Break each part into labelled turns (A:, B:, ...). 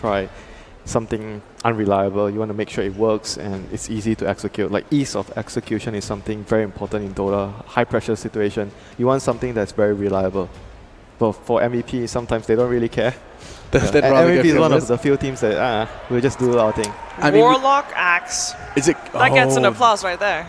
A: try something unreliable. You want to make sure it works and it's easy to execute. Like ease of execution is something very important in Dota. High pressure situation, you want something that's very reliable. But for MVP, sometimes they don't really care. MVP is one of the few teams that we'll just do our thing.
B: Warlock Axe. That gets an applause right there.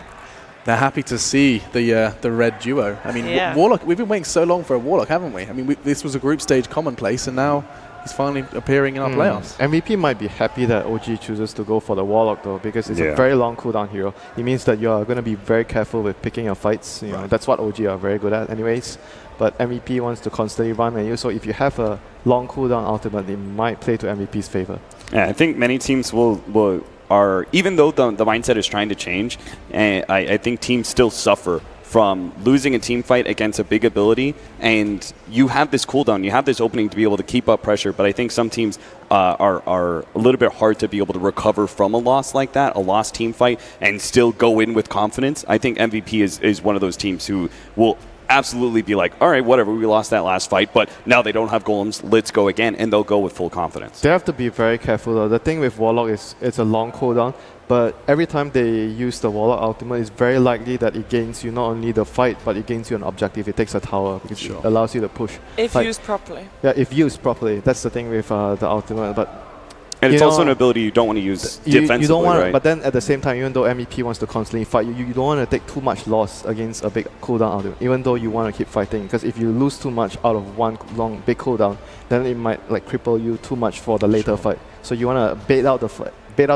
C: They're happy to see the red duo. I mean, Warlock. We've been waiting so long for a Warlock, haven't we? I mean, this was a group stage commonplace, and now he's finally appearing in our playoffs.
A: MVP might be happy that OG chooses to go for the Warlock though, because it's a very long cooldown hero. It means that you are going to be very careful with picking your fights. You know, that's what OG are very good at anyways. But MVP wants to constantly run at you, so if you have a long cooldown ultimate, it might play to MVP's favor.
D: Yeah, I think many teams are even though the mindset is trying to change, I think teams still suffer from losing a team fight against a big ability, and you have this cooldown, you have this opening to be able to keep up pressure, but I think some teams are a little bit hard to be able to recover from a loss like that, a lost team fight, and still go in with confidence. I think MVP is one of those teams who will absolutely be like, all right, whatever, we lost that last fight, but now they don't have golems, let's go again, and they'll go with full confidence.
A: They have to be very careful though. The thing with Warlock is it's a long cooldown, but every time they use the Warlock ultimate, it's very likely that it gains you not only the fight, but it gains you an objective. It takes a tower because it allows you to push.
B: If used properly.
A: Yeah, if used properly. That's the thing with the ultimate. But
D: and it's also an ability you don't want to use defensively,
A: you don't want,
D: right?
A: But then at the same time, even though MVP wants to constantly fight, you don't want to take too much loss against a big cooldown ultimate, even though you want to keep fighting. Because if you lose too much out of one long big cooldown, then it might like cripple you too much for the later fight. So you want to bait out the fight, bait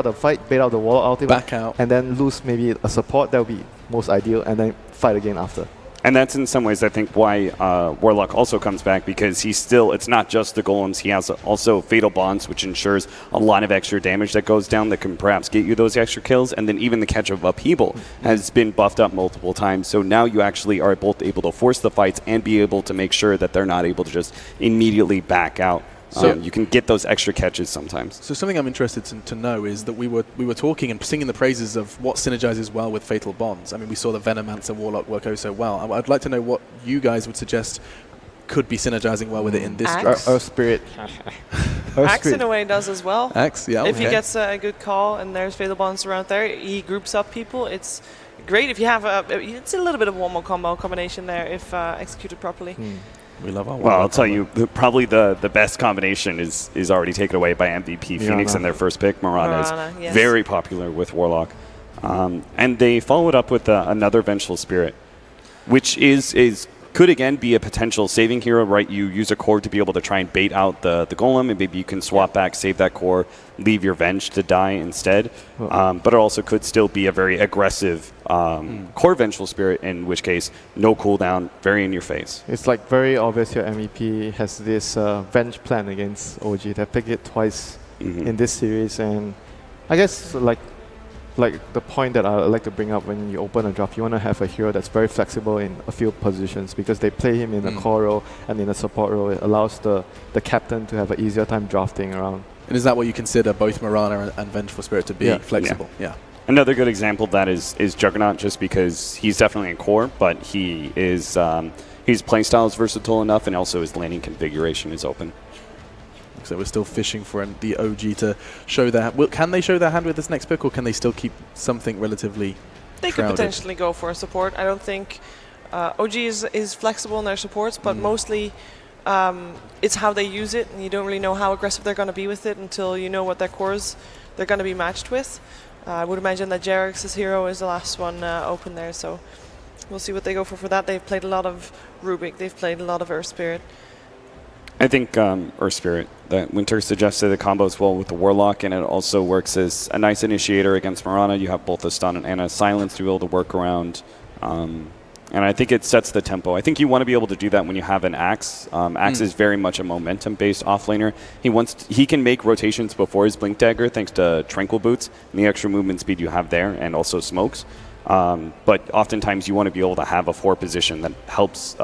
A: out the Warlock ultimate,
C: back out,
A: and then lose maybe a support. That would be most ideal, and then fight again after.
D: And that's in some ways, I think, why Warlock also comes back, because he's still, it's not just the golems, he has also Fatal Bonds, which ensures a lot of extra damage that goes down that can perhaps get you those extra kills, and then even the catch of Upheaval has been buffed up multiple times, so now you actually are both able to force the fights and be able to make sure that they're not able to just immediately back out. So you can get those extra catches sometimes.
C: So something I'm interested to know is that we were talking and singing the praises of what synergizes well with Fatal Bonds. I mean, we saw the Venomancer Warlock work so well. I'd like to know what you guys would suggest could be synergizing well with it in this draft.
A: Earth Spirit.
B: Axe in a way does as well.
C: Axe, yeah.
B: If he gets a good call and there's Fatal Bonds around there, he groups up people. It's great if you have it's a little bit of a one-more combo combination there if executed properly.
C: We love our
D: Well, I'll tell you, probably the best combination is already taken away by MVP Phoenix in their first pick. Mirana is very popular with Warlock. And they followed up with another Vengeful Spirit, which could again be a potential saving hero, right? You use a core to be able to try and bait out the golem, and maybe you can swap back, save that core, leave your Venge to die instead. But it also could still be a very aggressive core Vengeful Spirit, in which case no cooldown, very in your face.
A: It's like very obvious your MVP has this Venge plan against OG. They picked it twice in this series, and I guess like the point that I like to bring up when you open a draft, you want to have a hero that's very flexible in a few positions, because they play him in a core role and in a support role. It allows the captain to have an easier time drafting around.
C: And is that what you consider both Mirana and Vengeful Spirit to be flexible? Yeah.
D: Another good example of that is Juggernaut, just because he's definitely in core, but he is his playstyle is versatile enough, and also his laning configuration is open.
C: So we're still fishing for the OG to show their... Can they show their hand with this next pick, or can they still keep something relatively
B: They could potentially go for a support. I don't think... OG is flexible in their supports, but mostly it's how they use it, and you don't really know how aggressive they're going to be with it until you know what their cores they're going to be matched with. I would imagine that Jerix's hero is the last one open there, so we'll see what they go for that. They've played a lot of Rubik, they've played a lot of Earth Spirit.
D: I think Earth Spirit, that Winter suggested the combos well with the Warlock, and it also works as a nice initiator against Mirana. You have both a stun and a silence to be able to work around. And I think it sets the tempo. I think you want to be able to do that when you have an Axe. Axe is very much a momentum-based offlaner. He can make rotations before his Blink Dagger thanks to Tranquil Boots and the extra movement speed you have there, and also smokes. But oftentimes you want to be able to have a 4 position that helps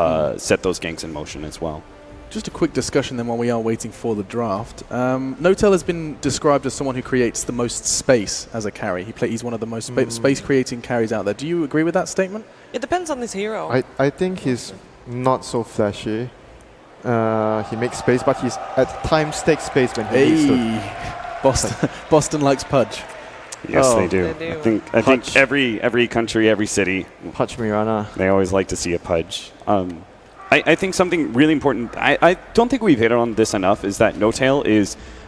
D: set those ganks in motion as well.
C: Just a quick discussion then while we are waiting for the draft. Notel has been described as someone who creates the most space as a carry. He's one of the most space-creating carries out there. Do you agree with that statement?
B: It depends on his hero.
A: I think he's not so flashy. He makes space, but he's at times takes space when he needs to.
C: Boston likes Pudge.
D: Yes,
A: Oh.
D: they do.
B: They do.
D: I think every country, every city,
A: Pudge Mirana.
D: they always like to see a Pudge. I think something really important, I don't think we've hit on this enough, is that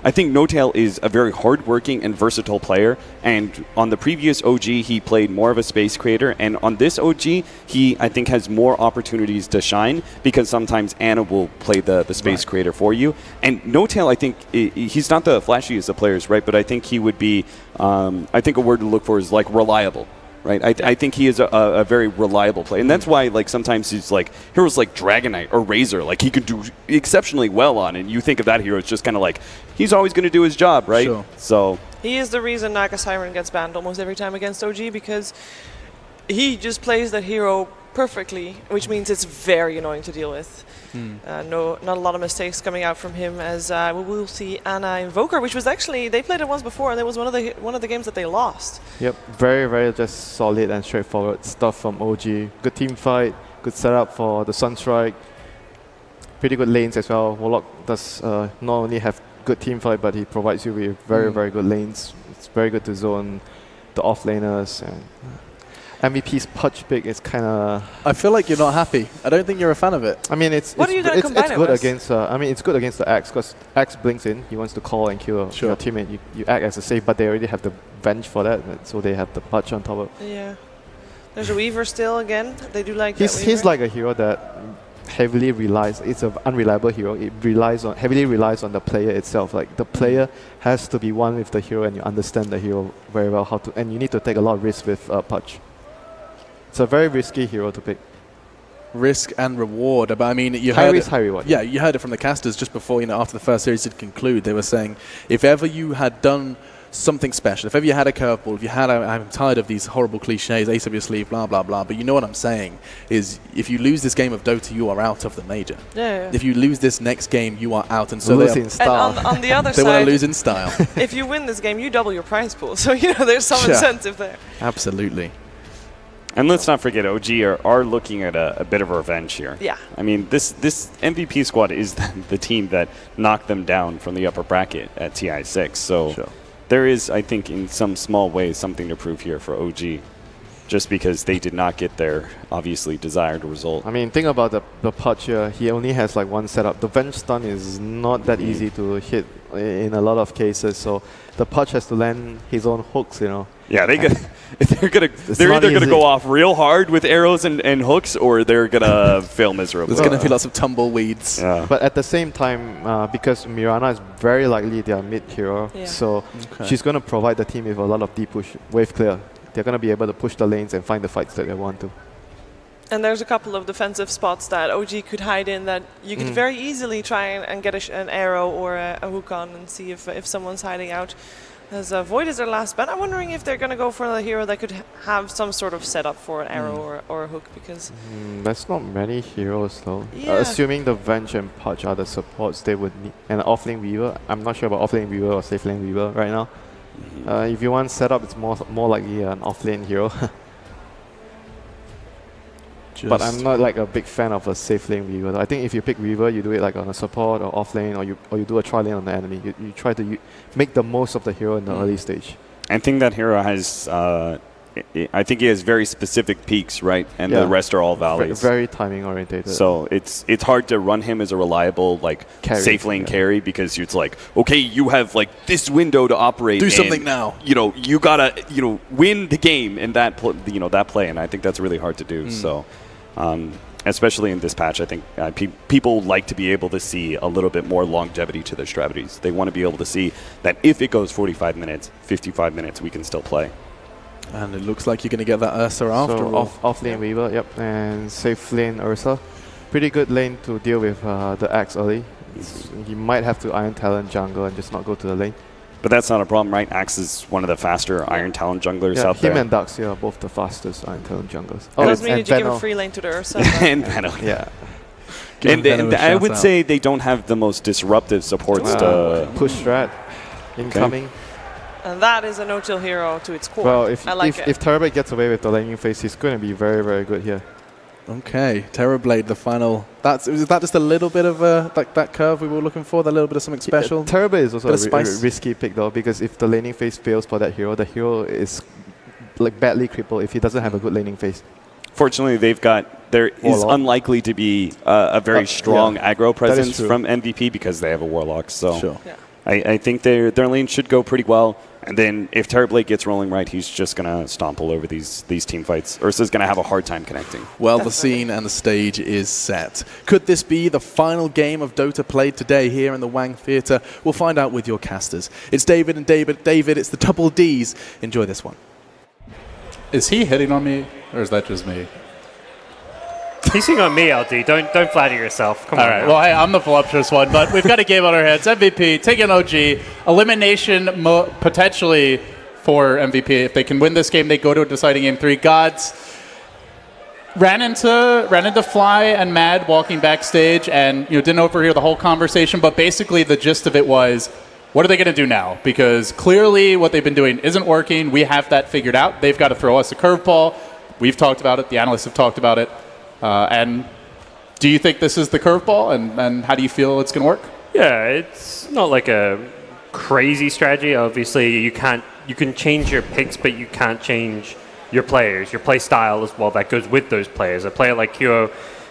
D: I think No-Tail is a very hardworking and versatile player, and on the previous OG, he played more of a space creator, and on this OG, he, I think, has more opportunities to shine, because sometimes Ana will play the space creator for you. And No-Tail, I think, he's not the flashiest of players, right, but I think he would be, I think a word to look for is, like, reliable. Right, I think he is a very reliable player, and that's why like sometimes he's like heroes like Dragonite or Razor, like he could do exceptionally well on, and you think of that hero, it's just kind of like he's always going to do his job, right?
C: Sure.
D: So
B: He is the reason Naga Siren gets banned almost every time against OG, because he just plays that hero perfectly, which means it's very annoying to deal with. Not a lot of mistakes coming out from him, as we will see Ana Invoker, which was actually, they played it once before, and it was one of the games that they lost.
A: Yep, very, very just solid and straightforward stuff from OG. Good team fight, good setup for the Sunstrike. Pretty good lanes as well. Warlock does not only have good team fight, but he provides you with very, very good lanes. It's very good to zone the off laners. And MVP's Pudge pick is kind of...
C: I feel like you're not happy. I don't think you're a fan of it.
A: I mean, it's
B: What are you gonna combine it
A: good
B: with?
A: against. I mean, it's good against the Axe, because Axe blinks in. He wants to call and kill
C: Sure.
A: your teammate. You act as a save, but they already have the Venge for that, so they have the Pudge on top of.
B: Yeah. There's a Weaver still again. They do like
A: He's
B: that Weaver.
A: like a hero that heavily relies. It's an unreliable hero. It heavily relies on the player itself. Like the player has to be one with the hero, and you understand the hero very well and you need to take a lot of risk with Pudge. It's a very risky hero to pick.
C: Risk and reward, but I mean, you
A: High
C: heard
A: risk,
C: it.
A: high reward.
C: Yeah, you heard it from the casters just before, after the first series did conclude. They were saying, if ever you had done something special, if ever you had a curveball, if you had I'm tired of these horrible cliches, ace up your sleeve, blah, blah, blah, but you know what I'm saying, is if you lose this game of Dota, you are out of the major.
B: Yeah.
C: If you lose this next game, you are out. And so
A: Lose
C: they
A: in
B: And
A: style.
B: on the other
C: want to
B: side,
C: lose in style.
B: if you win this game, you double your prize pool. So, there's some
C: Yeah.
B: incentive there.
C: Absolutely.
D: and let's not forget OG are looking at a bit of revenge here.
B: Yeah.
D: I mean, this MVP squad is the team that knocked them down from the upper bracket at TI6. So
C: Sure.
D: there is, I think, in some small ways, something to prove here for OG, just because they did not get their obviously desired result.
A: I mean, think about the Pudge here. He only has like one setup. The Venge stun is not that easy to hit in a lot of cases, so the Pudge has to land his own hooks,
D: Yeah, they're
A: not
D: either gonna
A: easy.
D: go off real hard with arrows and hooks, or they're gonna fail miserably.
C: There's going to be lots of tumbleweeds.
D: Yeah.
A: But at the same time, because Mirana is very likely their mid hero,
B: Yeah.
A: so
C: Okay.
A: she's going to provide the team with a lot of deep push, wave clear. They're going to be able to push the lanes and find the fights that they want to.
B: And there's a couple of defensive spots that OG could hide in that you could very easily try and get an arrow or a hook on and see if someone's hiding out. As Void is their last bet, I'm wondering if they're going to go for a hero that could have some sort of setup for an arrow or a hook, because
A: That's not many heroes though.
B: Yeah.
A: Assuming the Venge and Pudge are the supports they would need. And offlane Weaver, I'm not sure about offlane Weaver or safe lane Weaver right now. If you want setup, it's more likely an offlane hero. But I'm not like a big fan of a safe lane Weaver. I think if you pick Weaver, you do it like on a support or offlane, or you do a tri lane on the enemy. You try to make the most of the hero in the early stage.
D: I think that hero has, I think he has very specific peaks, right? And
A: Yeah.
D: the rest are all valleys.
A: Very timing orientated.
D: So it's hard to run him as a reliable
A: Carry,
D: safe lane
A: yeah.
D: carry, because it's like, okay, you have like this window to operate.
C: Do
D: and,
C: something now.
D: You gotta win the game in that that play, and I think that's really hard to do. So. Especially in this patch, I think people like to be able to see a little bit more longevity to their strategies. They want to be able to see that if it goes 45 minutes, 55 minutes, we can still play.
C: And it looks like you're going to get that Ursa after
A: so
C: all.
A: off lane Weaver, yep, and safe lane Ursa. Pretty good lane to deal with the Axe early. He might have to Iron Talon jungle and just not go to the lane.
D: But that's not a problem, right? Axe is one of the faster Iron Talon junglers
A: Yeah,
D: out
A: him
D: there.
A: and Darkseer are both the fastest Iron Talon junglers.
B: it doesn't mean
A: and
B: that you give a
A: Venom.
B: free lane to the Ursa.
D: and Venom.
A: Yeah.
C: Give
D: And,
C: Venom
D: and
C: a
D: I
C: shout
D: would
C: out.
D: say they don't have the most disruptive supports to...
A: Push strat incoming.
B: And that is a no-till hero to its core.
A: Well,
B: I like it.
A: if Turbo gets away with the laning phase, he's going to be very, very good here.
C: Okay, Terrorblade, the final. Is that just a little bit of that curve we were looking for? That little bit of something special?
A: Terrorblade is also
C: Bit
A: a
C: of
A: risky pick though, because if the laning phase fails for that hero, the hero is like badly crippled if he doesn't have a good laning phase.
D: Fortunately, there is unlikely to be a very strong aggro presence from MVP because they have a Warlock. So
C: Yeah.
D: I think their lane should go pretty well. And then if Terrorblade gets rolling right, he's just going to stomp all over these team fights. Ursa's going to have a hard time connecting.
C: Well, the scene and the stage is set. Could this be the final game of Dota played today here in the Wang Theatre? We'll find out with your casters. It's David and David. David, it's the double Ds. Enjoy this one.
E: Is he hitting on me, or is that just me?
F: He's hitting on me, LD. Don't flatter yourself. Come on.
E: All right. Well, hey, I'm the voluptuous one, but we've got a game on our hands. MVP, taking OG. Elimination potentially for MVP. If they can win this game, they go to a deciding game 3. Gods ran into Fly and Mad walking backstage, and didn't overhear the whole conversation. But basically, the gist of it was, what are they going to do now? Because clearly, what they've been doing isn't working. We have that figured out. They've got to throw us a curveball. We've talked about it. The analysts have talked about it. And do you think this is the curveball, and how do you feel it's going to work?
F: Yeah, it's not like a crazy strategy. Obviously, you can change your picks, but you can't change your players, your play style as well. That goes with those players. A player like Kyo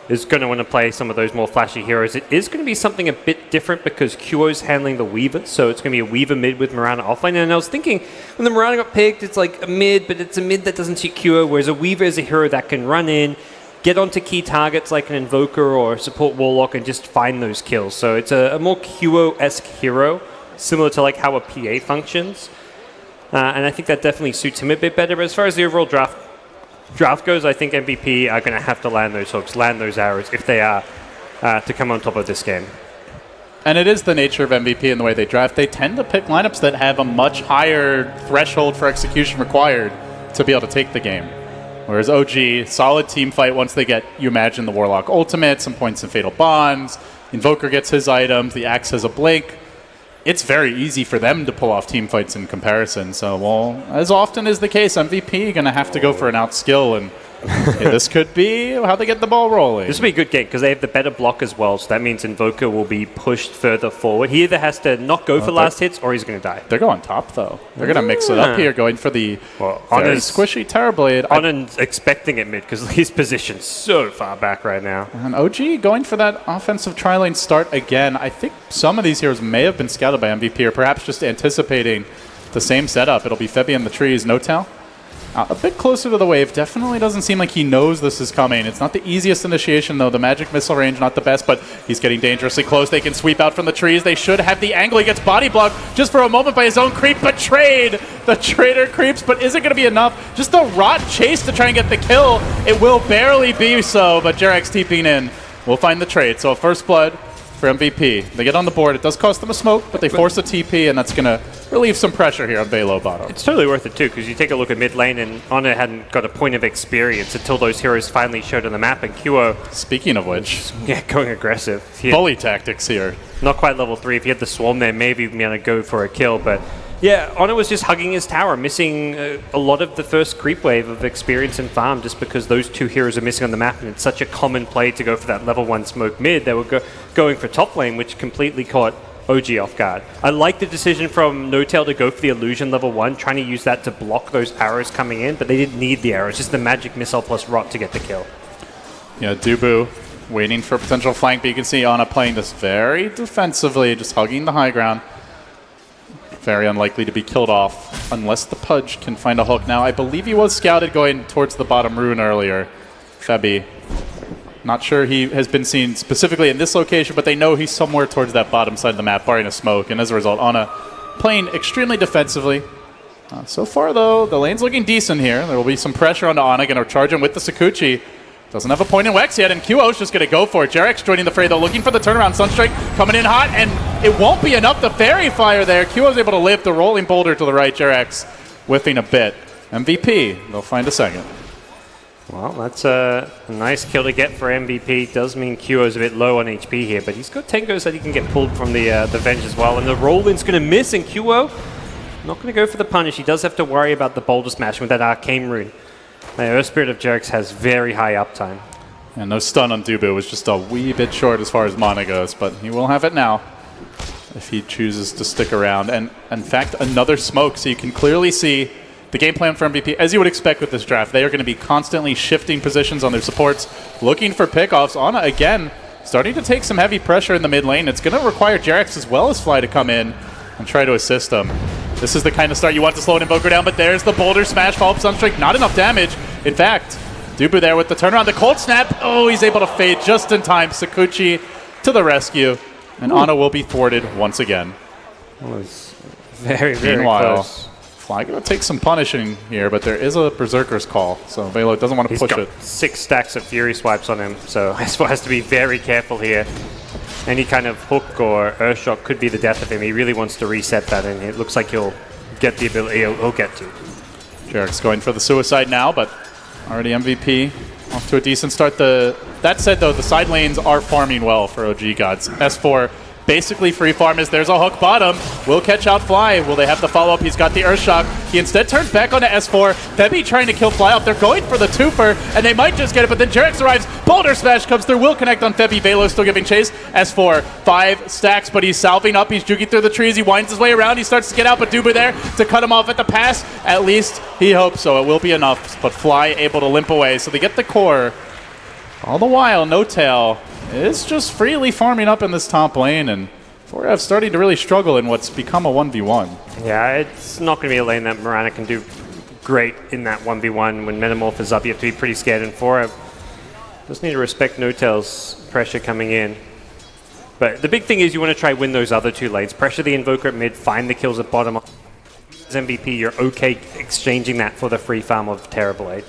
F: is going to want to play some of those more flashy heroes. It is going to be something a bit different because Kyo's handling the Weaver, so it's going to be a Weaver mid with Mirana offlane. And I was thinking, when the Mirana got picked, it's like a mid, but it's a mid that doesn't suit Kyo, whereas a Weaver is a hero that can run in, get onto key targets like an Invoker or support Warlock and just find those kills. So it's a more Kyo-esque hero, similar to like how a PA functions. And I think that definitely suits him a bit better. But as far as the overall draft goes, I think MVP are going to have to land those hooks, land those arrows if they are to come on top of this game.
E: And it is the nature of MVP in the way they draft. They tend to pick lineups that have a much higher threshold for execution required to be able to take the game. Whereas OG, solid team fight once they get, you imagine, the Warlock ultimate, some points in Fatal Bonds, Invoker gets his items, the Axe has a blink. It's very easy for them to pull off team fights in comparison. So, well, as often is the case, MVP going to have to go for an outskill, and this could be how they get the ball rolling.
F: This will be a good game because they have the better block as well, so that means Invoker will be pushed further forward. He either has to not go for last hits or he's going to die.
E: They're going top, though. They're going to mix it up here, going for the very squishy Terrorblade.
F: Onan's expecting it mid because his position's so far back right now.
E: And OG going for that offensive tri-lane start again. I think some of these heroes may have been scouted by MVP, or perhaps just anticipating the same setup. It'll be Febby in the trees, No-Tail. A bit closer to the wave. Definitely doesn't seem like he knows this is coming. It's not the easiest initiation, though. The magic missile range, not the best, but he's getting dangerously close. They can sweep out from the trees. They should have the angle. He gets body blocked just for a moment by his own creep. Betrayed! The traitor creeps, but is it going to be enough? Just a rot chase to try and get the kill. It will barely be so, but Jarek's TPing in. We'll find the trade. So first blood for MVP. They get on the board. It does cost them a smoke, but they force a TP, and that's going to relieve some pressure here on Velo bottom.
F: It's totally worth it too, because you take a look at mid lane, and Ana hadn't got a point of experience until those heroes finally showed on the map, and Kyo...
E: Speaking of which...
F: Yeah, going aggressive.
E: Bully tactics here.
F: Not quite level 3. If he had the Swarm there, maybe he'd be able to go for a kill, but... Yeah, Ana was just hugging his tower, missing a lot of the first creep wave of experience and farm just because those two heroes are missing on the map, and it's such a common play to go for that level 1 smoke mid. They were going for top lane, which completely caught OG off guard. I like the decision from No-Tail to go for the illusion level 1, trying to use that to block those arrows coming in, but they didn't need the arrows, just the magic missile plus rot to get the kill.
E: Yeah, Dubu waiting for a potential flank, but you can see Ana playing this very defensively, just hugging the high ground. Very unlikely to be killed off unless the Pudge can find a hook. Now, I believe he was scouted going towards the bottom rune earlier. Febby. Not sure he has been seen specifically in this location, but they know he's somewhere towards that bottom side of the map, barring a smoke. And as a result, Ana playing extremely defensively. So far, though, the lane's looking decent here. There will be some pressure onto Ana. Going to charge him with the Sakuchi. Doesn't have a point in Wex yet, and QO's just going to go for it. Jarek's joining the fray, though, looking for the turnaround. Sunstrike coming in hot, and it won't be enough. The Fairy Fire there. QO's able to lift the rolling boulder to the right. Jarek's whiffing a bit. MVP, they'll find a second.
F: Well, that's a nice kill to get for MVP. Does mean QO's a bit low on HP here, but he's got Tengos that he can get pulled from the Venge as well. And the Roland's going to miss, and QO not going to go for the punish. He does have to worry about the boulder smash with that Arcane Rune. The Earth Spirit of Jerks has very high uptime.
E: And no stun on Dubu was just a wee bit short as far as mana goes, but he will have it now if he chooses to stick around. And in fact, another smoke, so you can clearly see the game plan for MVP, as you would expect with this draft. They are going to be constantly shifting positions on their supports, looking for pickoffs. Ana, again, starting to take some heavy pressure in the mid lane. It's going to require Jarex as well as Fly to come in and try to assist them. This is the kind of start you want to slow an Invoker down, but there's the Boulder Smash, follow up Sunstrike, not enough damage. In fact, Dubu there with the turnaround, the Cold Snap. Oh, he's able to fade just in time. Sakuchi to the rescue, and Ana will be thwarted once again.
F: That was very, very
E: Meanwhile,
F: close.
E: Fly going to take some punishing here, but there is a Berserker's Call, so Velo doesn't want to
F: He's
E: push
F: got
E: it.
F: 6 stacks of Fury Swipes on him, so Espo has to be very careful here. Any kind of hook or Earthshock could be the death of him. He really wants to reset that, and it looks like he'll get the ability, he'll get to.
E: Jarek's going for the suicide now, but already MVP off to a decent start. That said, though, the side lanes are farming well for OG Gods. S4 basically free farm as there's a hook bottom. Will catch out Fly. Will they have the follow-up? He's got the Earthshock. He instead turns back onto S4. Febby trying to kill Fly off. They're going for the twofer, and they might just get it, but then Jarex arrives. Boulder Smash comes through. Will connect on Febby. Velo still giving chase. S4, 5 stacks, but he's salving up. He's juking through the trees. He winds his way around. He starts to get out, but Dubu there to cut him off at the pass. At least he hopes so. It will be enough, but Fly able to limp away. So they get the core. All the while, No Tail is just freely farming up in this top lane, and 4F starting to really struggle in what's become a 1v1.
F: Yeah, it's not going to be a lane that Mirana can do great in that 1v1. When Metamorph is up, you have to be pretty scared, and 4F just need to respect No-Tail's pressure coming in. But the big thing is you want to try win those other 2 lanes. Pressure the Invoker at mid, find the kills at bottom. As MVP, you're okay exchanging that for the free farm of Terrorblade.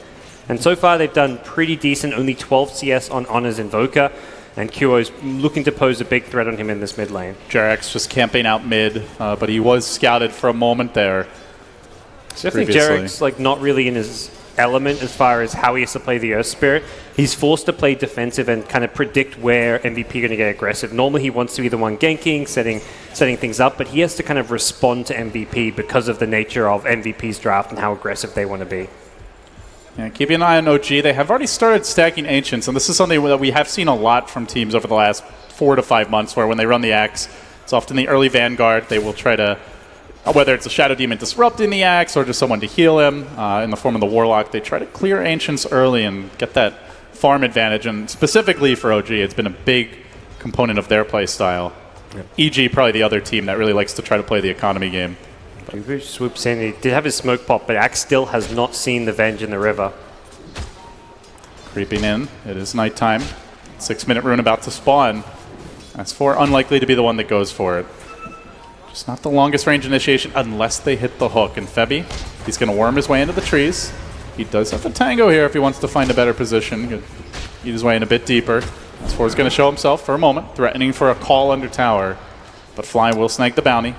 F: And so far they've done pretty decent, only 12 CS on Honor's Invoker, and Kyo's looking to pose a big threat on him in this mid lane.
E: Jarex just camping out mid, but he was scouted for a moment there.
F: So I think Jarek's like not really in his element as far as how he has to play the Earth Spirit. He's forced to play defensive and kind of predict where MVP are going to get aggressive. Normally he wants to be the one ganking, setting things up, but he has to kind of respond to MVP because of the nature of MVP's draft and how aggressive they want to be.
E: Yeah, keeping an eye on OG. They have already started stacking Ancients, and this is something that we have seen a lot from teams over the last 4 to 5 months, where when they run the Axe, it's often the early Vanguard. They will try to, whether it's a Shadow Demon disrupting the Axe or just someone to heal him in the form of the Warlock, they try to clear Ancients early and get that farm advantage. And specifically for OG, it's been a big component of their play style. Yep. EG, probably the other team that really likes to try to play the economy game.
F: Dubu swoops in. He did have his smoke pop, but Axe still has not seen the Venge in the river.
E: Creeping in. It is nighttime. 6-minute rune about to spawn. S4 unlikely to be the one that goes for it. Just not the longest range initiation unless they hit the hook. And Febby, he's going to worm his way into the trees. He does have a tango here if he wants to find a better position. Could eat his way in a bit deeper. S4 is going to show himself for a moment, threatening for a call under tower. But Fly will snag the bounty.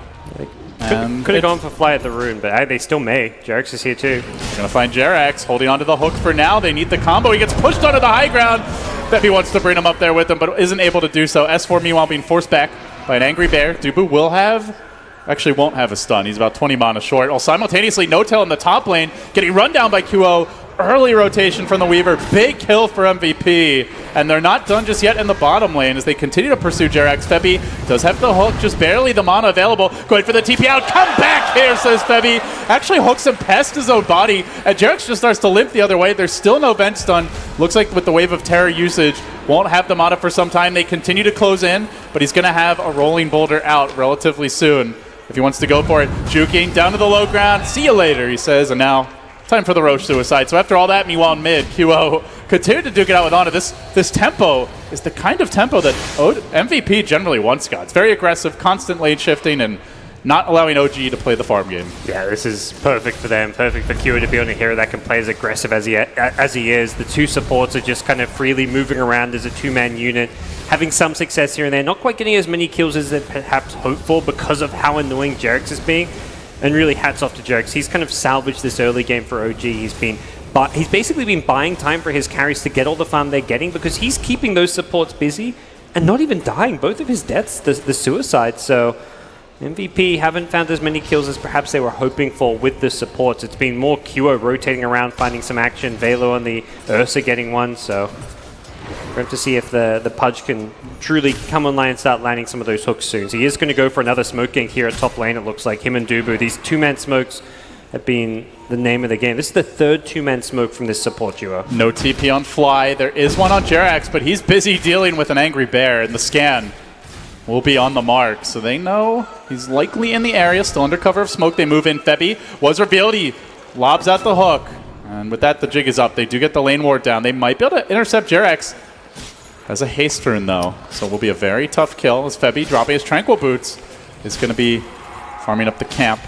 F: Could have gone for Fly at the rune, but they still may. Jarex is here too.
E: Going to find Jarex holding onto the hook for now. They need the combo. He gets pushed onto the high ground. Febby wants to bring him up there with him, but isn't able to do so. S4 meanwhile being forced back by an angry bear. Dubu will have, actually won't have a stun. He's about 20 mana short. While simultaneously No-Tail in the top lane, getting run down by QO. Early rotation from the Weaver. Big kill for MVP. And they're not done just yet in the bottom lane as they continue to pursue Jarex. Febby does have the hook, just barely the mana available. Going for the TP out. Come back here, says Febby. Actually hooks him past his own body. And Jarex just starts to limp the other way. There's still no vent stun. Looks like with the Wave of Terror usage, won't have the mana for some time. They continue to close in, but he's going to have a rolling boulder out relatively soon if he wants to go for it. Juking down to the low ground. See you later, he says. And now time for the Roche suicide. So after all that, meanwhile in mid, QO continued to duke it out with Ana. This tempo is the kind of tempo that MVP generally wants, Gods. Very aggressive, constant lane shifting, and not allowing OG to play the farm game.
F: Yeah, this is perfect for them. Perfect for QO to be on a hero that can play as aggressive as he is. The 2 supports are just kind of freely moving around as a 2-man unit, having some success here and there. Not quite getting as many kills as they perhaps hoped for because of how annoying Jarex is being. And really hats off to Jarex. He's kind of salvaged this early game for OG. He's basically been buying time for his carries to get all the farm they're getting because he's keeping those supports busy and not even dying. Both of his deaths, the suicide. So MVP haven't found as many kills as perhaps they were hoping for with the supports. It's been more QO rotating around, finding some action. Velo and the Ursa getting one. So We're going to see if the Pudge can truly come online and start landing some of those hooks soon. So he is going to go for another smoke gank here at top lane, it looks like. Him and Dubu. These two-man smokes have been the name of the game. This is the third two-man smoke from this support duo.
E: No TP on Fly. There is one on Jerax, but he's busy dealing with an angry bear, and the scan will be on the mark. So they know he's likely in the area, still under cover of smoke. They move in. Febby was revealed. He lobs out the hook. And with that, the jig is up. They do get the lane ward down. They might be able to intercept Jerax. Has a haste rune, though. So it will be a very tough kill as Febby, dropping his Tranquil Boots, is going to be farming up the camp.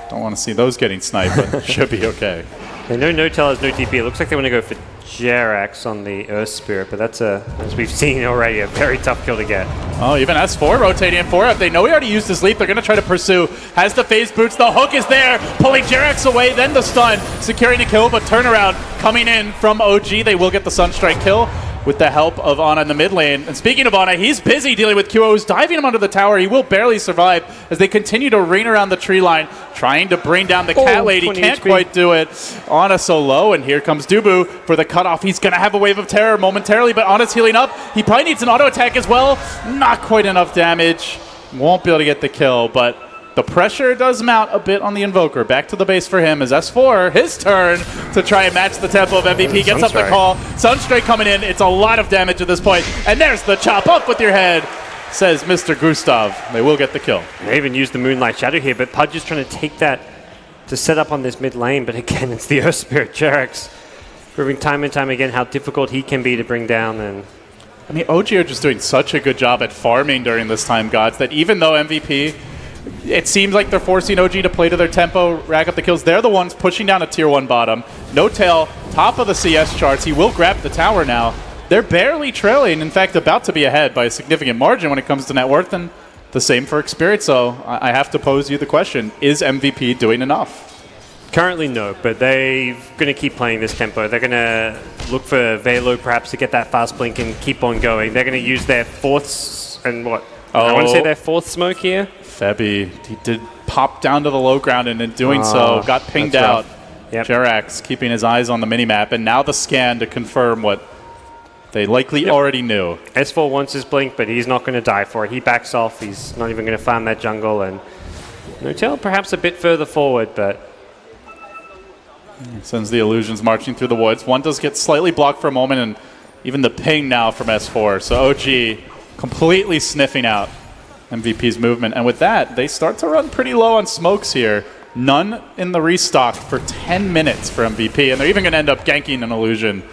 E: Don't want to see those getting sniped, but should be okay.
F: They know No-Tail has no TP. It looks like they want to go for Jerax on the Earth Spirit, but that's, as we've seen already, a very tough kill to get.
E: Oh, even S4 rotating in 4 up. They know he already used his leap. They're going to try to pursue. Has the phase boots. The hook is there. Pulling Jerax away, then the stun. Securing a kill, but turnaround coming in from OG. They will get the Sunstrike kill with the help of Ana in the mid lane. And speaking of Ana, he's busy dealing with QO, who's diving him under the tower. He will barely survive as they continue to ring around the tree line, trying to bring down the cat lady. Can't HP. Quite do it. Ana so low, and here comes Dubu for the cutoff. He's going to have a wave of terror momentarily, but Ana's healing up. He probably needs an auto attack as well. Not quite enough damage. Won't be able to get the kill, but the pressure does mount a bit on the Invoker. Back to the base for him as S4, his turn to try and match the tempo of MVP. Gets up the call. Sunstrike coming in. It's a lot of damage at this point. And there's the chop up with your head, says Mr. Gustav. They will get the kill.
F: They even used the Moonlight Shadow here, but Pudge is trying to take that to set up on this mid lane. But again, it's the Earth Spirit Jerax, proving time and time again how difficult he can be to bring down. And
E: I mean, OG are just doing such a good job at farming during this time, Gods, that even though MVP, it seems like they're forcing OG to play to their tempo, rack up the kills. They're the ones pushing down a tier 1 bottom. No-Tail, top of the CS charts. He will grab the tower now. They're barely trailing, in fact, about to be ahead by a significant margin when it comes to net worth, and the same for Experience. So I have to pose you the question, is MVP doing enough?
F: Currently, no, but they're going to keep playing this tempo. They're going to look for Velo perhaps to get that fast blink and keep on going. They're going to use their fourth, and what? I want to say their fourth smoke here.
E: Febby, he did pop down to the low ground, and in doing so, got pinged out. Yep. Jerax keeping his eyes on the minimap, and now the scan to confirm what they likely already knew.
F: S4 wants his blink, but he's not going to die for it. He backs off. He's not even going to farm that jungle, and No-Tail perhaps a bit further forward, but
E: sends the illusions marching through the woods. One does get slightly blocked for a moment, and even the ping now from S4. So OG completely sniffing out MVP's movement. And with that, they start to run pretty low on smokes here. None in the restock for 10 minutes for MVP, and they're even going to end up ganking an illusion.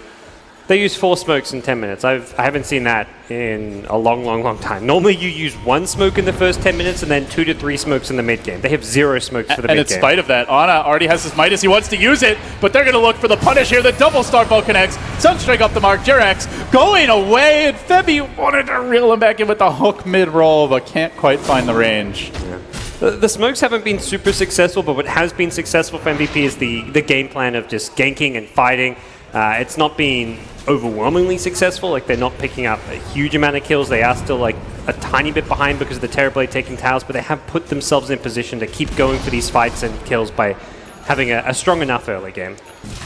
F: They use 4 smokes in 10 minutes. I haven't seen that in a long time. Normally you use 1 smoke in the first 10 minutes and then 2 to 3 smokes in the mid game. They have 0 smokes for the mid game.
E: And in spite of that, Ana already has his Midas. He wants to use it, but they're going to look for the punish here. The double Starbow connects. Sunstrike up the mark. Jerax going away, and Febby wanted to reel him back in with the hook mid-roll, but can't quite find the range.
F: Yeah. The smokes haven't been super successful, but what has been successful for MVP is the game plan of just ganking and fighting. It's not been overwhelmingly successful. Like, they're not picking up a huge amount of kills. They are still like a tiny bit behind because of the Terrorblade taking towers, but they have put themselves in position to keep going for these fights and kills by having a strong enough early game.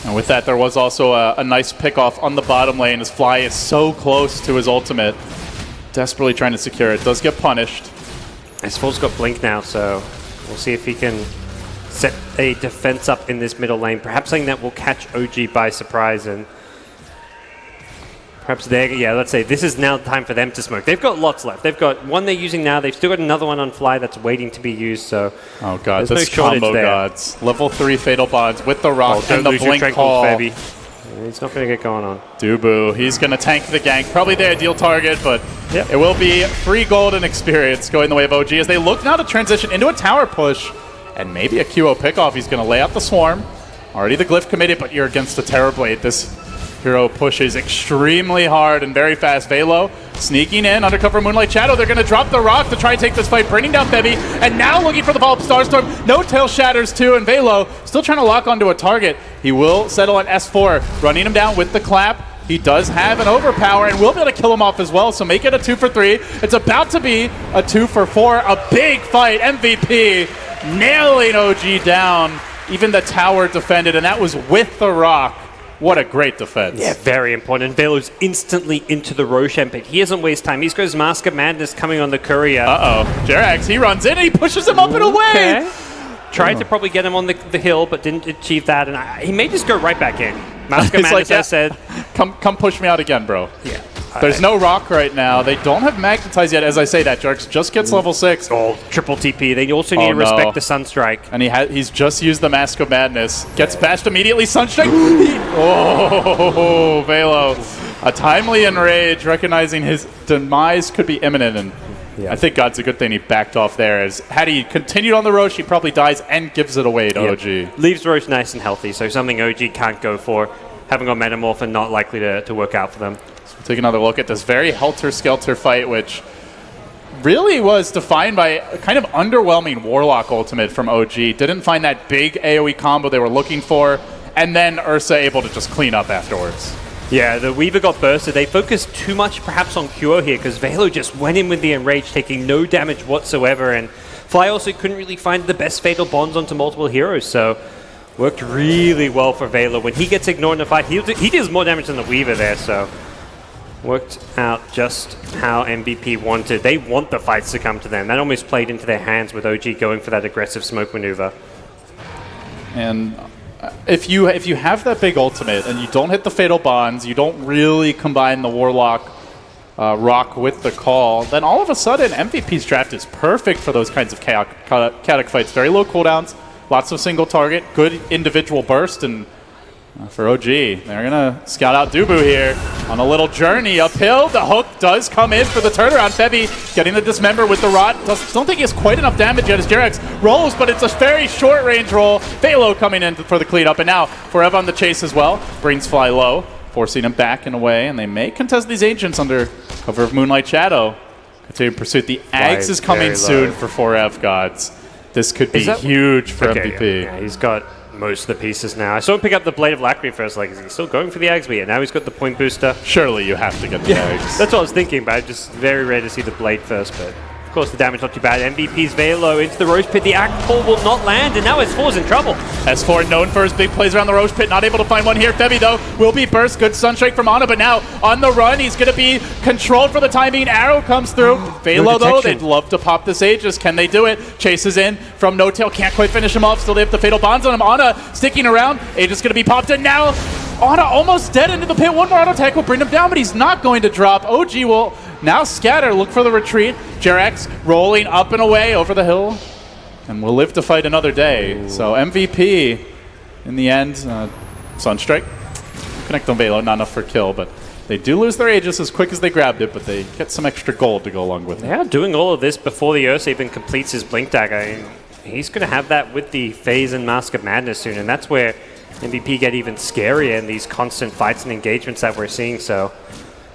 E: And with that, there was also a nice pick-off on the bottom lane as Fly is so close to his ultimate. Desperately trying to secure it. Does get punished.
F: S4's got Blink now, so we'll see if he can set a defense up in this middle lane. Perhaps something that will catch OG by surprise, and perhaps let's say this is now time for them to smoke. They've got lots left. They've got one they're using now. They've still got another one on Fly that's waiting to be used, so
E: oh god,
F: there's
E: this
F: no shortage
E: combo,
F: there.
E: Gods. Level 3 Fatal Bonds with the rock and the
F: lose your
E: blink call.
F: Febby. He's not going to get going on.
E: Dubu, he's going to tank the gank. Probably the ideal target, but it will be free gold and experience going the way of OG as they look now to transition into a tower push and maybe a QO pickoff. He's going to lay out the swarm. Already the glyph committed, but you're against the Terrorblade. This hero pushes extremely hard and very fast. Velo sneaking in, undercover Moonlight Shadow. They're going to drop the rock to try and take this fight, bringing down Febby, and now looking for the follow-up Starstorm. No-Tail shatters too, and Velo still trying to lock onto a target. He will settle on S4, running him down with the clap. He does have an overpower and will be able to kill him off as well, so make it a 2 for 3. It's about to be a 2 for 4. A big fight. MVP nailing OG down. Even the tower defended, and that was with the rock. What a great defense.
F: Yeah, very important. Velo's instantly into the Roshan pit. He doesn't waste time. He's got his Mask of Madness coming on the courier.
E: Jerax, he runs in and he pushes him up and away.
F: Okay. Tried to probably get him on the hill, but didn't achieve that. And he may just go right back in. Mask of Madness,
E: like,
F: I said.
E: Come push me out again, bro.
F: Yeah.
E: There's no rock right now. They don't have magnetize yet. As I say that, Jerax just gets level 6.
F: Oh, triple TP. They also need to respect the Sunstrike.
E: And he's just used the Mask of Madness. Gets bashed immediately. Sunstrike. Velo. A timely enrage, recognizing his demise could be imminent. And I think God's a good thing he backed off there. As had he continued on the Roche, he probably dies and gives it away to OG.
F: Leaves Roche nice and healthy, so something OG can't go for. Having got Metamorph and not likely to work out for them.
E: Take another look at this very helter-skelter fight, which really was defined by a kind of underwhelming Warlock ultimate from OG. Didn't find that big AoE combo they were looking for, and then Ursa able to just clean up afterwards.
F: Yeah, the Weaver got bursted. They focused too much perhaps on Kyo here because Velo just went in with the Enrage, taking no damage whatsoever, and Fly also couldn't really find the best Fatal Bonds onto multiple heroes, so worked really well for Velo. When he gets ignored in the fight, he does more damage than the Weaver there, so worked out just how MVP wanted. They want the fights to come to them. That almost played into their hands with OG going for that aggressive smoke maneuver.
E: And if you have that big ultimate and you don't hit the Fatal Bonds, you don't really combine the Warlock rock with the call, then all of a sudden MVP's draft is perfect for those kinds of chaotic fights. Very low cooldowns, lots of single target, good individual burst, and for OG, they're going to scout out Dubu here on a little journey uphill. The hook does come in for the turnaround. Febby getting the dismember with the rod. Don't think he has quite enough damage yet as Jerax rolls, but it's a very short range roll. Velo coming in for the cleanup, and now Forever on the chase as well. Brings Fly low, forcing him back and away, and they may contest these agents under cover of Moonlight Shadow. Continue pursuit. The Ags is coming soon for 4F Gods. This could be huge for MVP.
F: Yeah, he's got most of the pieces now. I saw him pick up the Blade of Lacrime first, like, is he still going for the Ags? But yeah, now he's got the point booster.
E: Surely you have to get the Ags.
F: That's what I was thinking, but just very rare to see the Blade first, but of course the damage not too bad. MVP's Velo into the Roche Pit. The Act pull will not land, and now S4's in trouble.
E: S4 known for his big plays around the Roche Pit, not able to find one here. Febby, though, will be burst. Good Sunstrike from Ana, but now on the run, he's going to be controlled for the time being. Arrow comes through. Velo, though, they'd love to pop this Aegis. Can they do it? Chases in from No Tail, can't quite finish him off. Still, they have the Fatal Bonds on him. Ana sticking around. Aegis going to be popped in now. Ana almost dead into the pit. One more auto attack will bring him down, but he's not going to drop. OG will now scatter, look for the retreat. Jerax rolling up and away over the hill, and will live to fight another day. So MVP, in the end, Sunstrike. Connect on Velo, not enough for kill, but they do lose their Aegis as quick as they grabbed it, but they get some extra gold to go along with it.
F: They are doing all of this before the Ursa even completes his Blink Dagger. And he's going to have that with the Phase and Mask of Madness soon, and that's where MVP get even scarier in these constant fights and engagements that we're seeing. So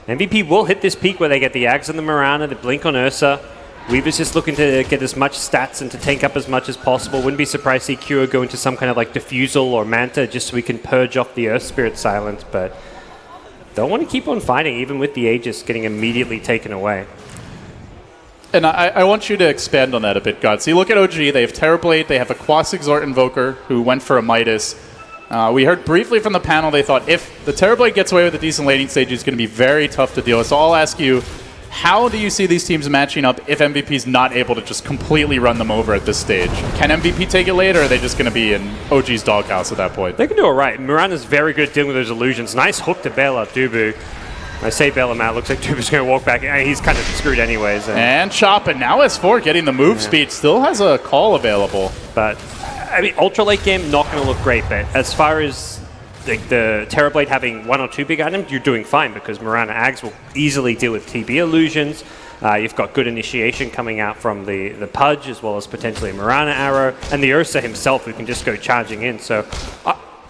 F: MVP will hit this peak where they get the Ags and the Mirana, the Blink on Ursa. Weaver's just looking to get as much stats and to tank up as much as possible. Wouldn't be surprised to see Kuro go into some kind of like Diffusal or Manta just so we can purge off the Earth Spirit Silence, but don't want to keep on fighting even with the Aegis getting immediately taken away.
E: And I want you to expand on that a bit, God. So you look at OG, they have Terrorblade, they have a Quas-Exort Invoker who went for a Midas. We heard briefly from the panel they thought if the Terrorblade gets away with a decent laning stage, it's going to be very tough to deal with. So I'll ask you, how do you see these teams matching up if MVP's not able to just completely run them over at this stage? Can MVP take it late, or are they just going to be in OG's doghouse at that point?
F: They can do it right. Mirana's very good at dealing with those illusions. Nice hook to bail out Dubu. I say bail him out. Looks like Dubu's going to walk back. He's kind of screwed anyways.
E: And chop, and now S4 getting the move speed. Still has a call available.
F: But, I mean, ultra late game, not going to look great. But as far as the Terrorblade having one or two big items, you're doing fine because Mirana Ags will easily deal with TB illusions. You've got good initiation coming out from the Pudge as well as potentially a Mirana arrow. And the Ursa himself who can just go charging in. So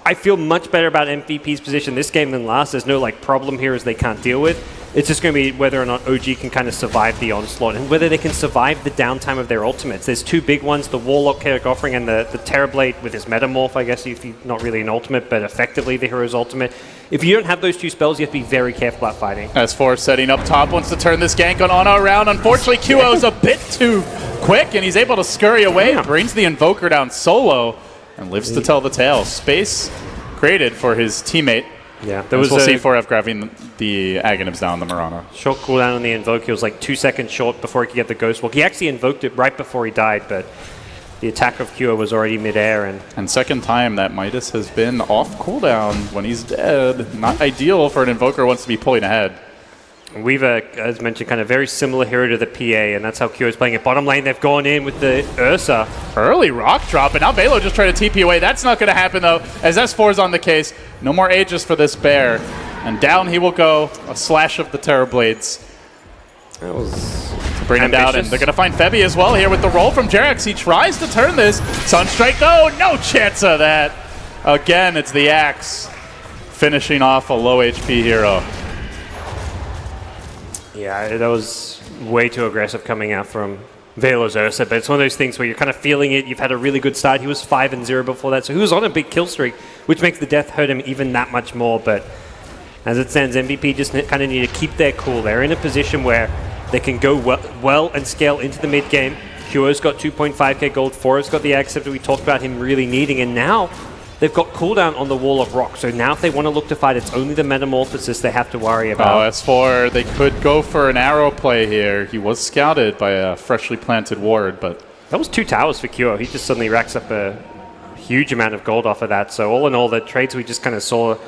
F: I feel much better about MVP's position this game than last. There's no like problem here as they can't deal with. It's just going to be whether or not OG can kind of survive the onslaught and whether they can survive the downtime of their ultimates. There's two big ones, the Warlock Chaotic Offering and the Terrorblade with his Metamorph, I guess, if you're not really an ultimate, but effectively the hero's ultimate. If you don't have those two spells, you have to be very careful about fighting.
E: S4 setting up top, wants to turn this gank on Ana around. Unfortunately, QO's a bit too quick, and he's able to scurry away. Brings the Invoker down solo and lives to tell the tale. Space created for his teammate.
F: Yeah,
E: We'll see 4F grabbing the Aghanims down the Mirana.
F: Short cooldown on the Invoke. He was like 2 seconds short before he could get the Ghost Walk. He actually invoked it right before he died, but the attack of Cure was already midair.
E: And second time that Midas has been off cooldown when he's dead. Not ideal for an Invoker who wants to be pulling ahead.
F: We've, as mentioned, kind of very similar hero to the PA, and that's how Cure is playing it. Bottom lane, they've gone in with the Ursa.
E: Early rock drop, and now Velo just tried to TP away. That's not going to happen, though, as S4 is on the case. No more Aegis for this bear. And down he will go. A slash of the Terrorblades.
F: That was
E: Bring him down, and they're going to find Febby as well here with the roll from Jerax. He tries to turn this. Sunstrike, though, no chance of that. Again, it's the Axe finishing off a low HP hero.
F: Yeah, that was way too aggressive coming out from Velo's Ursa, but it's one of those things where you're kind of feeling it. You've had a really good start. He was 5-0 before that, so he was on a big kill streak, which makes the death hurt him even that much more. But as it stands, MVP just kind of need to keep their cool. They're in a position where they can go well and scale into the mid game. Cure's got 2.5k gold. 4's got the Accept that we talked about him really needing, and now they've got cooldown on the Wall of Rock. So now if they want to look to fight, it's only the Metamorphosis they have to worry about.
E: Oh, S4, they could go for an arrow play here. He was scouted by a freshly planted ward, but...
F: That was 2 towers for Cure. He just suddenly racks up a huge amount of gold off of that. So all in all, the trades we just kind of saw,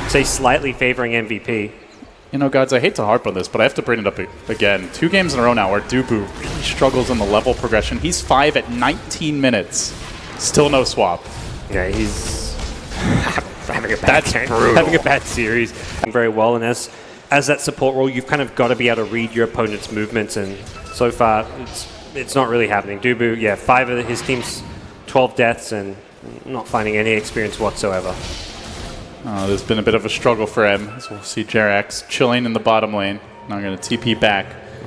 F: say, slightly favoring MVP.
E: You know, gods, I hate to harp on this, but I have to bring it up again. 2 games in a row now where Dubu really struggles in the level progression. He's 5 at 19 minutes. Still no swap.
F: Yeah, he's having a bad series. Very well, and as that support role, you've kind of got to be able to read your opponent's movements, and so far, it's not really happening. Dubu, yeah, 5 of his team's 12 deaths, and not finding any experience whatsoever.
E: There's been a bit of a struggle for him, as we'll see Jerax chilling in the bottom lane. Not going to TP back,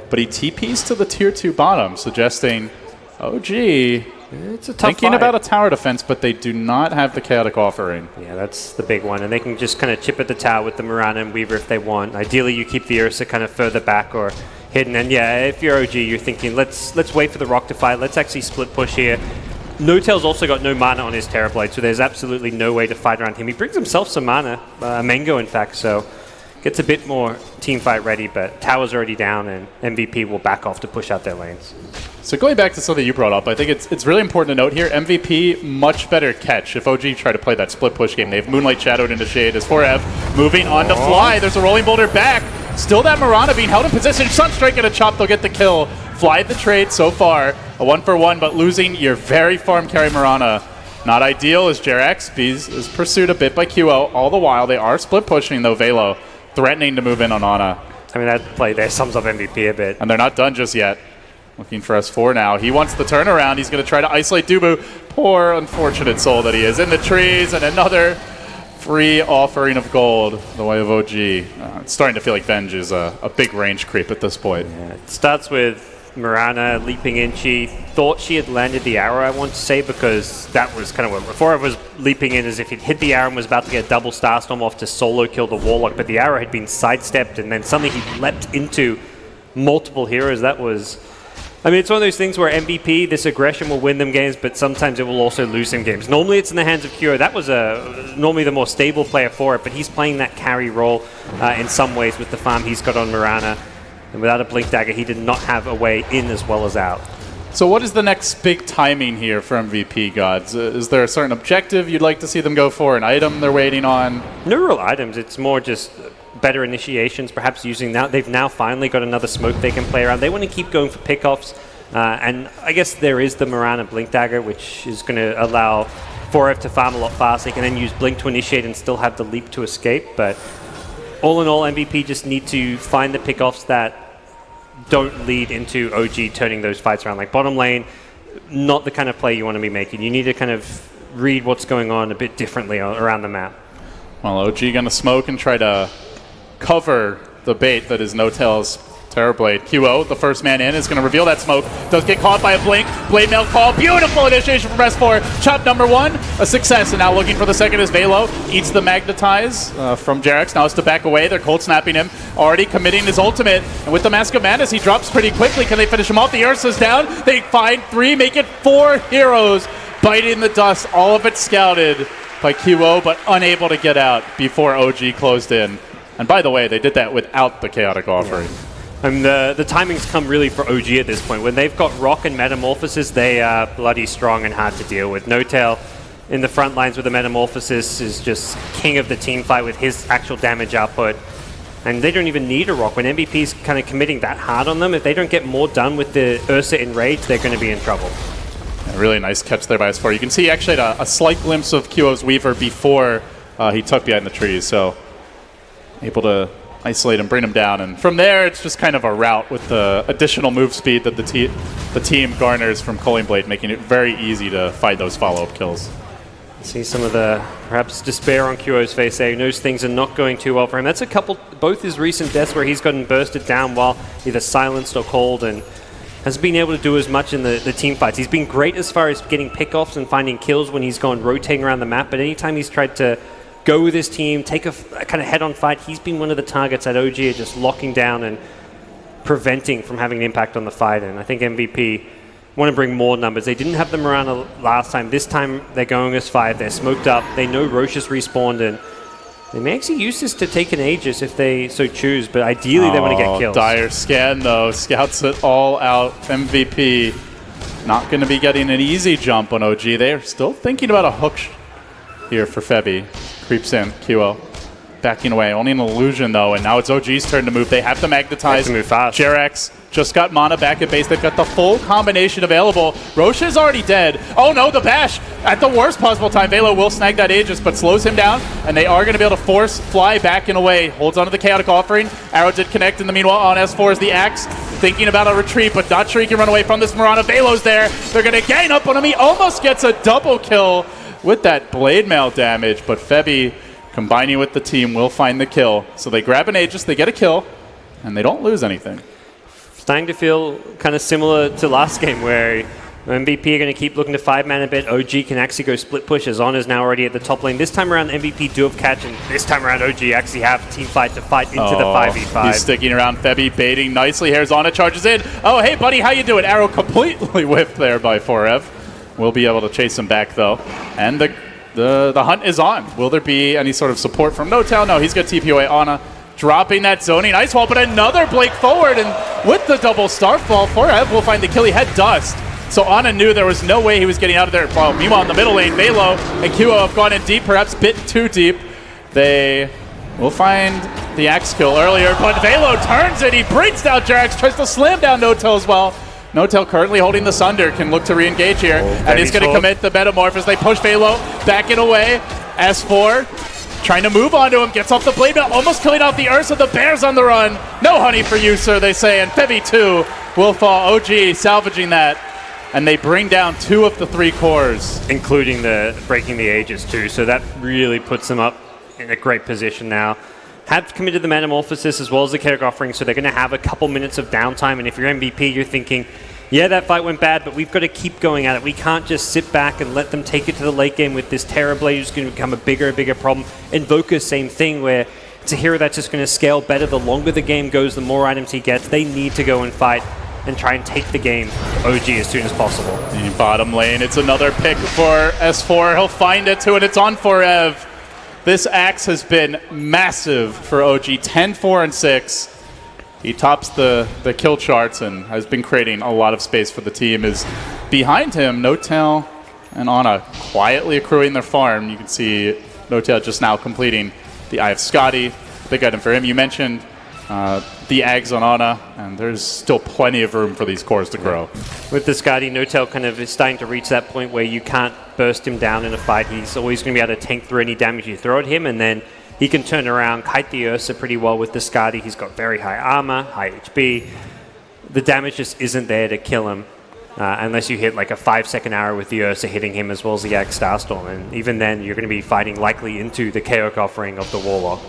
E: but he TPs to the tier 2 bottom, suggesting, oh gee,
F: it's a tough
E: thinking
F: fight.
E: about a tower defense, but they do not have the chaotic offering.
F: Yeah, that's the big one, and they can just kind of chip at the tower with the Mirana and Weaver if they want. Ideally, you keep the Ursa kind of further back or hidden, and yeah, if you're OG, you're thinking, let's wait for the Rock to fight, let's actually split push here. No-Tail's also got no mana on his Terrorblade, so there's absolutely no way to fight around him. He brings himself some mana, Mango in fact, so gets a bit more team fight ready, but tower's already down, and MVP will back off to push out their lanes.
E: So going back to something you brought up, I think it's really important to note here, MVP, much better catch if OG try to play that split push game. They have Moonlight shadowed into Shade as 4F moving on to Fly. There's a Rolling Boulder back. Still that Mirana being held in position. Sunstrike and a chop, they'll get the kill. Fly the trade so far, a 1-for-1, but losing your very farm carry Mirana. Not ideal as Jerax is pursued a bit by QO. All the while, they are split pushing though, Velo, threatening to move in on Ana.
F: I mean, that play there sums up MVP a bit.
E: And they're not done just yet. Looking for S4 now. He wants the turnaround. He's going to try to isolate Dubu. Poor, unfortunate soul that he is. In the trees, and another free offering of gold the way of OG. It's starting to feel like Venge is a big range creep at this point.
F: Yeah, it starts with Mirana leaping in. She thought she had landed the arrow, I want to say, because that was kind of what before it was leaping in as if he'd hit the arrow and was about to get a double Starstorm off to solo kill the Warlock, but the arrow had been sidestepped and then suddenly he leapt into multiple heroes. That was... I mean, it's one of those things where MVP, this aggression will win them games, but sometimes it will also lose them games. Normally it's in the hands of Cure. That was normally the more stable player for it, but he's playing that carry role in some ways with the farm he's got on Mirana. And without a Blink Dagger, he did not have a way in as well as out.
E: So what is the next big timing here for MVP, Gods? Is there a certain objective you'd like to see them go for, an item they're waiting on?
F: No real items. It's more just better initiations, perhaps using that. They've now finally got another smoke they can play around. They want to keep going for pickoffs. And I guess there is the Mirana Blink Dagger, which is going to allow 4F to farm a lot faster. He can then use Blink to initiate and still have the leap to escape. But all in all, MVP just need to find the pickoffs that don't lead into OG turning those fights around. Like bottom lane, not the kind of play you want to be making. You need to kind of read what's going on a bit differently around the map.
E: Well, OG going to smoke and try to cover the bait that is No-Tail's Terrorblade. QO, the first man in, is going to reveal that smoke. Does get caught by a blink. Blade Mail call. Beautiful initiation from S4. Chop number 1, a success. And now looking for the second is Velo. Eats the Magnetize from Jerax. Now it's to back away. They're cold snapping him. Already committing his ultimate. And with the Mask of Madness, he drops pretty quickly. Can they finish him off? The Ursa's down. They find 3, make it 4 heroes. Biting the dust. All of it scouted. by QO, but unable to get out before OG closed in. And by the way, they did that without the Chaotic Offering.
F: Yeah. And the timings come really for OG at this point. When they've got Rock and Metamorphosis, they are bloody strong and hard to deal with. No-Tail in the front lines with the Metamorphosis is just king of the team fight with his actual damage output. And they don't even need a Rock. When MVP's kind of committing that hard on them, if they don't get more done with the Ursa Enraged, they're going to be in trouble.
E: A really nice catch there by S4. You can see actually a slight glimpse of QO's Weaver before he tucked behind the trees. So able to isolate him, bring him down. And from there, it's just kind of a route with the additional move speed that the team garners from Culling Blade, making it very easy to find those follow-up kills.
F: See some of the perhaps despair on QO's face there. He knows things are not going too well for him. That's a couple, both his recent deaths where he's gotten bursted down while either silenced or cold, and hasn't been able to do as much in the team fights. He's been great as far as getting pickoffs and finding kills when he's gone rotating around the map, but anytime he's tried to go with his team, take a kind of head-on fight, he's been one of the targets that OG are just locking down and preventing from having an impact on the fight. And I think MVP want to bring more numbers. They didn't have them around last time. This time they're going as 5. They're smoked up. They know Roche has respawned, and they may actually use this to take an Aegis if they so choose, but ideally they want to get kills.
E: Dire scan though, scouts it all out. MVP not going to be getting an easy jump on OG. They're still thinking about a hook here for Febby. Creeps in, QO. Backing away, only an illusion though, and now it's OG's turn to move. They have to magnetize.
F: They have to move fast.
E: Jerax just got mana back at base. They've got the full combination available. Roche is already dead. Oh no, the bash at the worst possible time. Velo will snag that Aegis, but slows him down, and they are going to be able to force Fly back and away. Holds onto the Chaotic Offering. Arrow did connect in the meanwhile on S4 is the Axe. Thinking about a retreat, but not sure he can run away from this Mirana. Velo's there. They're going to gang up on him. He almost gets a double kill with that blade mail damage, but Febby combining with the team will find the kill. So they grab an Aegis, they get a kill, and they don't lose anything.
F: Starting to feel kind of similar to last game where MVP are going to keep looking to 5-man a bit. OG can actually go split push as Honor's now already at the top lane. This time around MVP do have catch, and this time around OG actually have team fight to fight into the 5v5.
E: He's sticking around Febby, baiting nicely. Here's Honor charges in. Oh, hey buddy, how you doing? Arrow completely whipped there by Forev. We'll be able to chase him back though. And the hunt is on. Will there be any sort of support from No-Tail? No, he's got TP away. Ana dropping that zoning ice wall, but another Blake forward, and with the double Starfall, Forev will find the kill. He had dust. So Ana knew there was no way he was getting out of there. Well, meanwhile, in the middle lane, Velo and QO have gone in deep, perhaps a bit too deep. They will find the Axe kill earlier, but Velo turns it. He brings down Jerax, tries to slam down No-Tail as well. No-Tail currently holding the Sunder, can look to re-engage here, and he's going to commit the Metamorph as they push Velo back and away. S4 trying to move onto him, gets off the blade, almost killing off the Ursa. The Bear's on the run. No honey for you, sir, they say, and Febby 2 will fall. OG salvaging that, and they bring down 2 of the 3 cores.
F: Including the breaking the Aegis too, so that really puts them up in a great position now. Have committed the Metamorphosis as well as the Chaotic Offering, so they're going to have a couple minutes of downtime, and if you're MVP, you're thinking, yeah, that fight went bad, but we've got to keep going at it. We can't just sit back and let them take it to the late game with this Terrorblade who's going to become a bigger and bigger problem. Invoker, same thing, where it's a hero that's just going to scale better. The longer the game goes, the more items he gets. They need to go and fight and try and take the game OG as soon as possible.
E: The bottom lane, it's another pick for S4. He'll find it too, and it's on Forev. This Axe has been massive for OG, 10, 4, and 6. He tops the kill charts and has been creating a lot of space for the team. Is behind him, No-Tail and Ana quietly accruing their farm. You can see No-Tail just now completing the Eye of Scotty. Big item for him. You mentioned the Ags on Ana, and there's still plenty of room for these cores to grow.
F: With the Scotty, No-Tail kind of is starting to reach that point where you can't burst him down in a fight. He's always going to be able to tank through any damage you throw at him, and then he can turn around, kite the Ursa pretty well with the Scotty. He's got very high armor, high HP. The damage just isn't there to kill him unless you hit like a 5-second arrow with the Ursa hitting him as well as the Axe Starstorm. And even then, you're going to be fighting likely into the Chaotic Offering of the Warlock.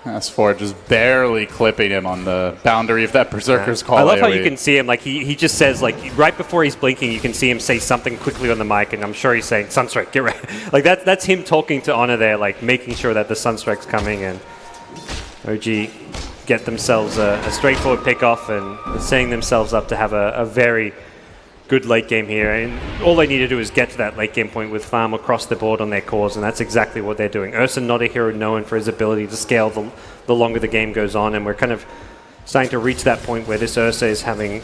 E: S4 just barely clipping him on the boundary of that Berserker's Call.
F: I love how
E: AoE.
F: you can see him, like he just says, like right before he's blinking, you can see him say something quickly on the mic, and I'm sure he's saying, Sunstrike, get ready. Like that's him talking to Honor there, like making sure that the Sunstrike's coming, and OG get themselves a straightforward pick off and setting themselves up to have a very good late game here. And all they need to do is get to that late game point with farm across the board on their cores, and that's exactly what they're doing. Ursa, not a hero known for his ability to scale the longer the game goes on, and we're kind of starting to reach that point where this Ursa is having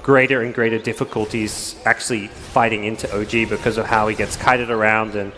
F: greater and greater difficulties actually fighting into OG because of how he gets kited around. And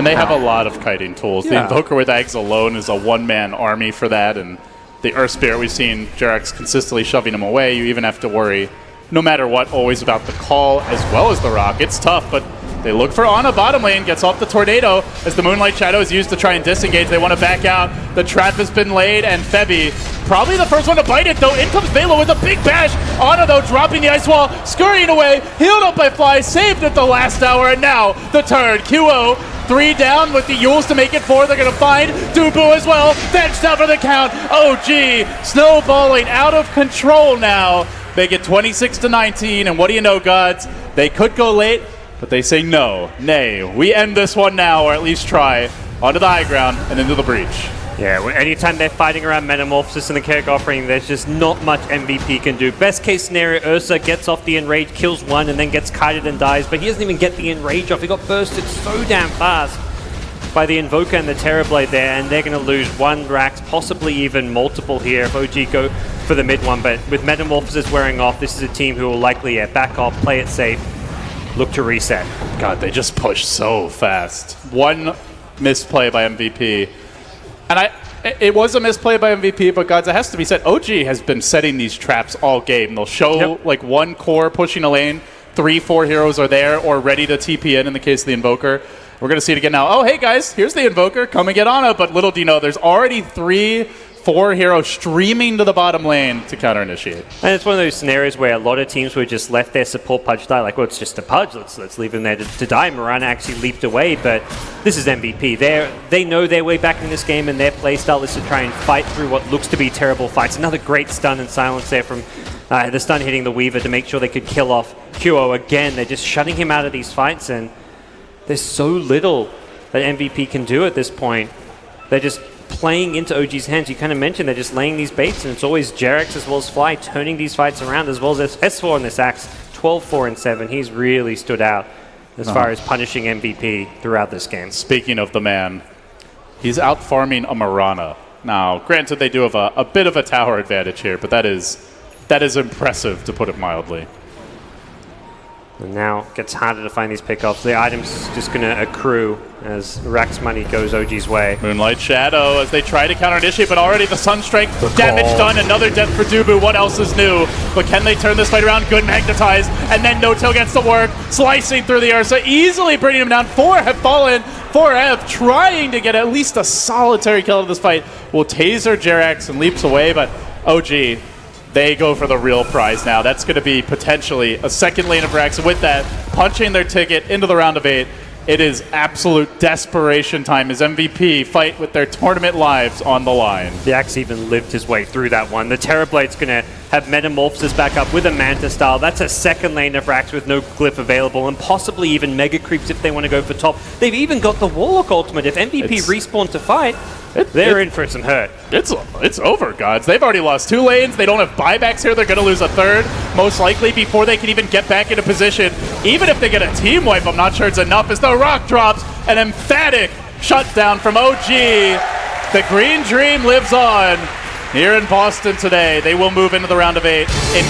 E: they have a lot of kiting tools. The Invoker with Eggs alone is a one-man army for that, and the Earth Spirit, we've seen Jerax consistently shoving him away. You even have to worry, no matter what, always about the call as well as the rock. It's tough, but they look for Ana bottom lane, gets off the Tornado as the Moonlight Shadow is used to try and disengage. They want to back out. The trap has been laid, and Febby, probably the first one to bite it, though. In comes Vela with a big bash. Ana, though, dropping the ice wall, scurrying away, healed up by Fly, saved at the last hour, and now the turn. QO, 3 down with the Yules to make it 4. They're going to find Dubu as well. That's down for the count. OG snowballing out of control now. They get 26-19, and what do you know, gods? They could go late, but they say no, nay. We end this one now, or at least try, onto the high ground and into the breach.
F: Yeah, anytime they're fighting around Metamorphosis and the Carrick offering, there's just not much MVP can do. Best case scenario, Ursa gets off the Enrage, kills one, and then gets kited and dies, but he doesn't even get the Enrage off. He got bursted so damn fast by the Invoker and the Terrorblade there, and they're going to lose 1 Rax, possibly even multiple here if OG go for the mid one. But with Metamorphosis wearing off, this is a team who will likely back off, play it safe, look to reset.
E: God, they just push so fast. 1 misplay by MVP. And it was a misplay by MVP, but gods, it has to be said, OG has been setting these traps all game. They'll show like 1 core pushing a lane, 3-4 heroes are there or ready to TP in the case of the Invoker. We're going to see it again now. Oh, hey guys, here's the Invoker. Come and get on it. But little do you know, there's already 3-4 heroes streaming to the bottom lane to counter-initiate.
F: And it's one of those scenarios where a lot of teams would just left their support Pudge die, like, well, it's just a Pudge, let's leave him there to die. Mirana actually leaped away, but this is MVP. They know their way back in this game, and their playstyle is to try and fight through what looks to be terrible fights. Another great stun and silence there from the stun hitting the Weaver to make sure they could kill off QO again. They're just shutting him out of these fights, and there's so little that MVP can do at this point. They're just playing into OG's hands. You kind of mentioned they're just laying these baits, and it's always Jerax as well as Fly turning these fights around, as well as S4 in this axe. 12-4-7. He's really stood out as far as punishing MVP throughout this game.
E: Speaking of the man, he's out farming a Mirana. Now, granted, they do have a bit of a tower advantage here, but that is impressive, to put it mildly.
F: And now it gets harder to find these pickoffs. The item's just going to accrue as Rax money goes OG's way.
E: Moonlight Shadow as they try to counter-initiate, but already the Sunstrike damage done. Another death for Dubu. What else is new? But can they turn this fight around? Good magnetize, and then No-Till gets to work, slicing through the Ursa, easily bringing him down. 4 have fallen. 4F trying to get at least a solitary kill in this fight. Will taser Jerax and leaps away, but OG, they go for the real prize now. That's going to be potentially a second lane of Rax. With that, punching their ticket into the round of 8. It is absolute desperation time as MVP fight with their tournament lives on the line.
F: The Axe even lived his way through that one. The Terrorblade's going to have Metamorphosis back up with a Manta style. That's a second lane of Rax with no glyph available, and possibly even Mega Creeps if they want to go for top. They've even got the Warlock ultimate. If MVP respawn to fight, they're in for some hurt.
E: It's over, gods. They've already lost 2 lanes. They don't have buybacks here. They're going to lose a 3rd, most likely, before they can even get back into position. Even if they get a team wipe, I'm not sure it's enough, as the rock drops. An emphatic shutdown from OG. The Green Dream lives on here in Boston today. They will move into the round of 8 in